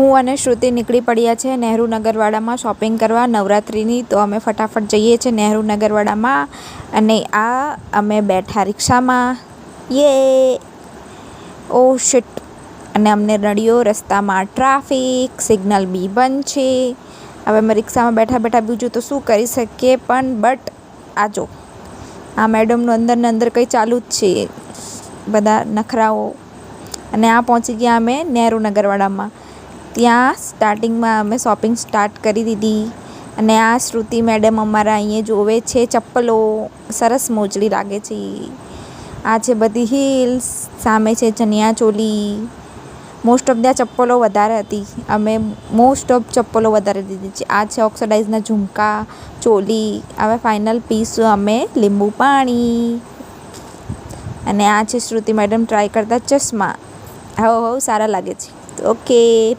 હું અને શ્રુતિ નીકળી પડ્યા છે નહેરુ નગરવાડામાં શોપિંગ કરવા નવરાત્રિની. તો અમે ફટાફટ જઈએ છીએ નહેરુ નગરવાડામાં અને અમે બેઠા રિક્ષામાં. યે ઓ શિટ. અને અમને નડ્યો રસ્તામાં ટ્રાફિક, સિગ્નલ બી બંધ છે. હવે અમે રિક્ષામાં બેઠા બેઠા બીજું તો શું કરી શકીએ, પણ બટ આ જો આ મેડમનું અંદર ને અંદર કંઈ ચાલુ જ છે, બધા નખરાઓ. અને પહોંચી ગયા અમે નહેરુ નગરવાડામાં. ત્યાં સ્ટાર્ટિંગમાં અમે શોપિંગ સ્ટાર્ટ કરી દીધી. અને આ શ્રુતિ મેડમ અમારા અહીંયા જોવે છે ચપ્પલો. સરસ મોજડી લાગે છે. આ છે બધી હીલ્સ, સામે છે ચણિયા ચોલી. મોસ્ટ ઓફ ત્યાં ચપ્પલો વધારે હતી. અમે મોસ્ટ ઓફ ચપ્પલો વધારે લીધી છે. આ છે ઓક્સિડાઇઝના ઝુમકા, ચોલી. હવે ફાઇનલ પીશું અમે લીંબુ પાણી. અને આ છે શ્રુતિ મેડમ ટ્રાય કરતા ચશ્મા. હવ સારા લાગે છે. Okay bye.